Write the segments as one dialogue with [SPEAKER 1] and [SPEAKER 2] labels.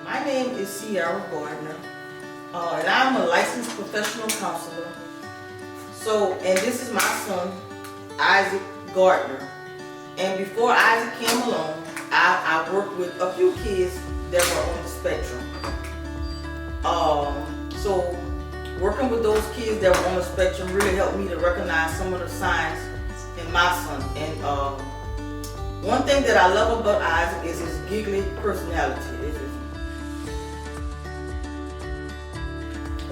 [SPEAKER 1] My name is Ciara Gardner, and I'm a licensed professional counselor. And this is my son, Issac Gardner. And before Isaac came along, I worked with a few kids that were on the spectrum. So working with those kids that were on the spectrum really helped me to recognize some of the signs in my son. And one thing that I love about Isaac is his giggly personality.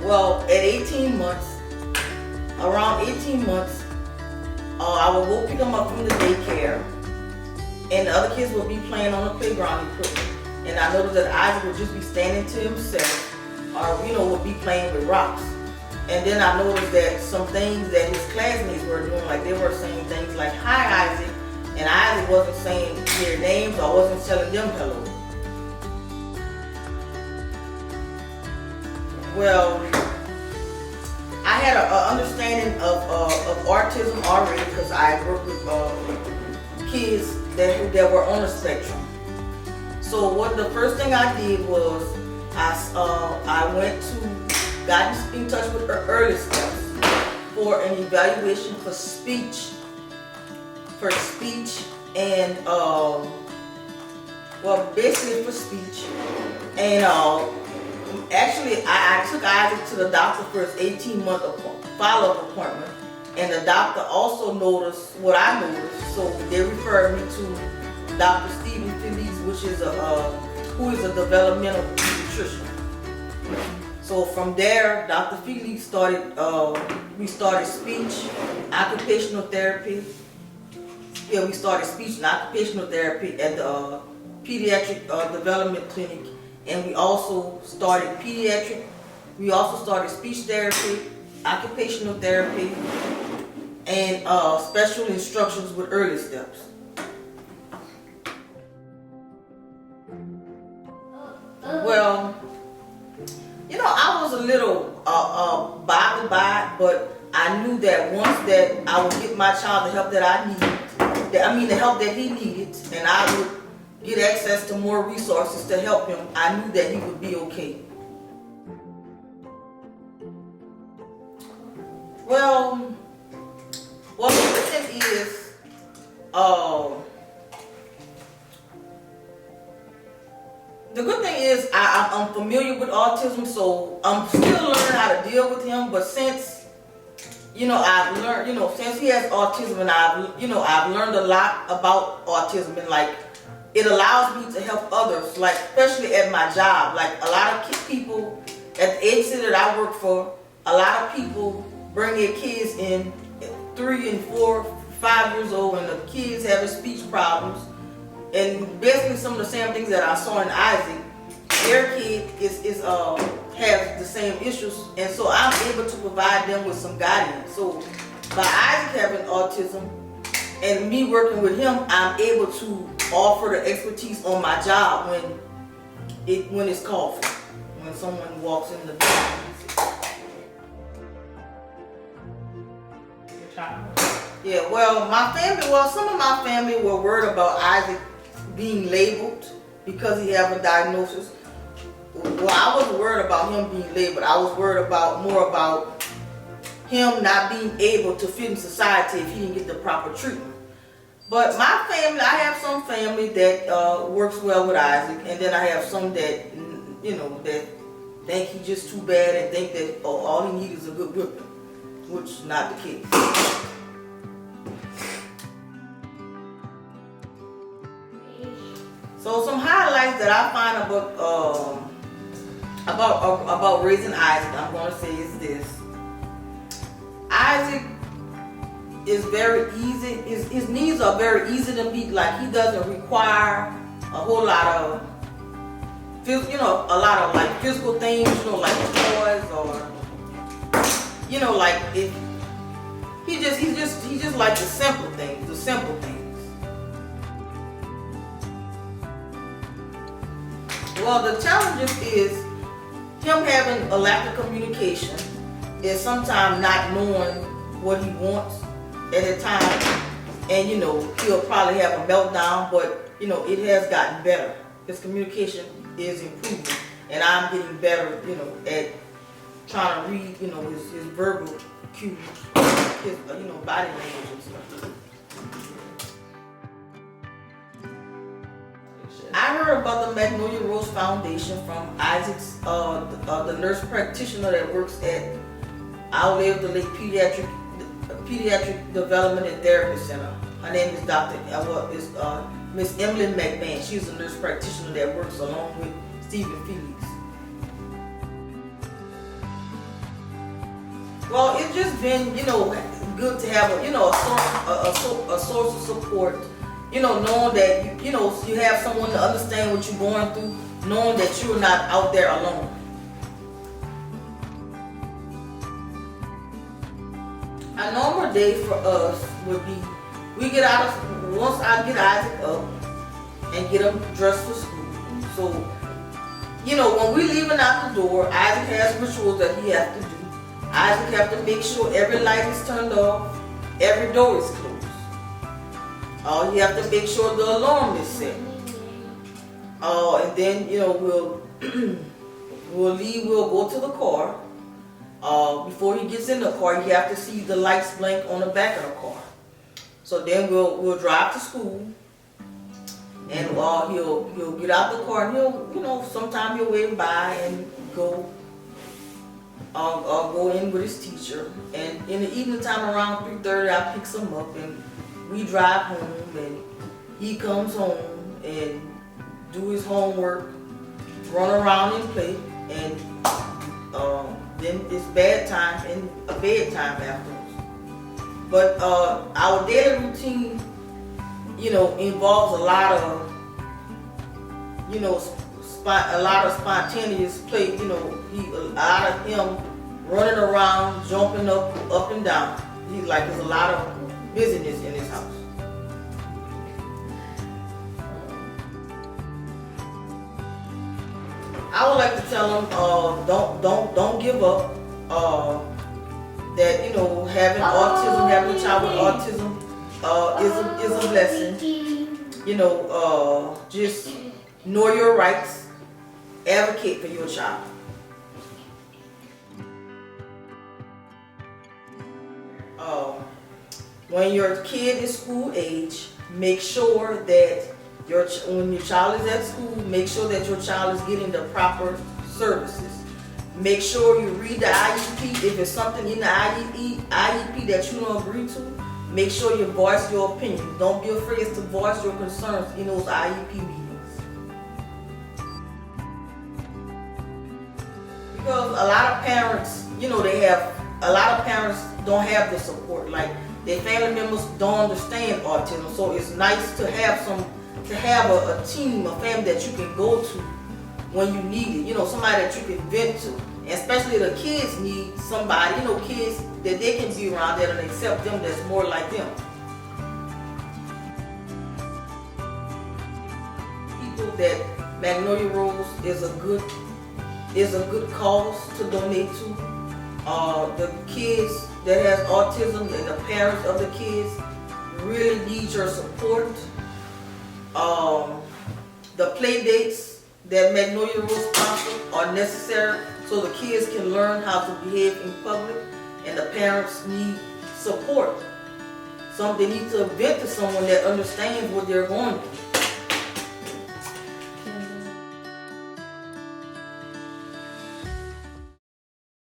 [SPEAKER 1] Well, at 18 months, around 18 months, I would go pick him up from the daycare, and the other kids would be playing on the playground equipment. And I noticed that Isaac would just be standing to himself, or would be playing with rocks. And then I noticed that some things that his classmates were doing, like they were saying things like, "Hi, Isaac," and Isaac wasn't saying their names or wasn't telling them hello. Well, I had an understanding of autism already because I worked with kids that were on the spectrum. So the first thing I did was I got in touch with Early Steps for an evaluation for speech, and basically for speech. And actually, I took Isaac to the doctor for his 18-month follow-up appointment, and the doctor also noticed what I noticed. So they referred me to Dr. Stephen Felix, who is a developmental pediatrician. So from there, Dr. Felix we started speech, occupational therapy. Yeah, we started speech and occupational therapy at the pediatric development clinic. And we also started speech therapy, occupational therapy, and special instructions with Early Steps. Well, I was a little bothered by it, but I knew that once that I would get my child the help that I needed, the help that he needed, and I would get access to more resources to help him, I knew that he would be okay. Well, the thing is, the good thing is I'm familiar with autism, so I'm still learning how to deal with him. But since I've learned, since he has autism, and I've learned a lot about autism, and it allows me to help others, especially at my job. A lot of people at the agency that I work for, a lot of people bring their kids in at 3 and 4, 5 years old, and the kids having speech problems. And basically some of the same things that I saw in Isaac, their kid has the same issues, and so I'm able to provide them with some guidance. So by Isaac having autism and me working with him, I'm able to offer the expertise on my job when it's called for, when someone walks in the door. Yeah, some of my family were worried about Isaac being labeled because he have a diagnosis. Well, I wasn't worried about him being labeled. I was worried more about him not being able to fit in society if he didn't get the proper treatment. But my family, I have some family that works well with Isaac, and then I have some that, that think he's just too bad and think that all he needs is a good whipping, which is not the case. So some highlights that I find about raising Isaac, I'm going to say is this. Isaac is very easy. His needs are very easy to meet. He doesn't require a whole lot of, physical things, like toys or, he just like the simple things. Well, the challenges is him having a lack of communication, is sometimes not knowing what he wants at a time, and he'll probably have a meltdown, but it has gotten better. his communication is improving, and I'm getting better, at trying to read, his verbal cues, his, body language and stuff. I heard about the Magnolia Rose Foundation from Isaac's, the nurse practitioner that works at Our Lady of the Lake Pediatric Development and Therapy Center. Her name is Miss Emily McMahon. She's a nurse practitioner that works along with Stephen Felix. Well, it's just been, good to have a source of support. Knowing that you have someone to understand what you're going through, knowing that you're not out there alone. A normal day for us would be, once I get Isaac up and get him dressed for school. So, when we're leaving out the door, Isaac has rituals that he has to do. Isaac has to make sure every light is turned off, every door is closed. You have to make sure the alarm is set. And then, we'll leave, we'll go to the car. Before he gets in the car, you have to see the lights blink on the back of the car. So then we'll drive to school, and he'll get out the car, and he'll, sometime he'll wave by and go in with his teacher. And in the evening time around 3:30, I pick him up and we drive home, and he comes home and do his homework, run around and play, and then it's bedtime afterwards. But our daily routine, involves a lot of spontaneous play. A lot of him running around, jumping up and down. There's a lot of busyness in his house. I would like to tell him, don't give up. That having a child with autism is a blessing. Just know your rights, advocate for your child. When your kid is school age, make sure that when your child is at school, make sure that your child is getting the proper services. Make sure you read the IEP. If it's something in the IEP that you don't agree to, make sure you voice your opinion. Don't be afraid to voice your concerns in those IEP meetings. Because a lot of parents, a lot of parents don't have the support. Like, their family members don't understand autism, so it's nice to have a team, a family that you can go to when you need it. Somebody that you can vent to. And especially the kids need somebody, kids that they can be around that and accept them that's more like them. People that Magnolia Rose is a good cause to donate to. The kids that has autism and the parents of the kids really need your support. The play dates that Magnolia Rose sponsors are necessary so the kids can learn how to behave in public, and the parents need support. They need to vent to someone that understands what they're going through.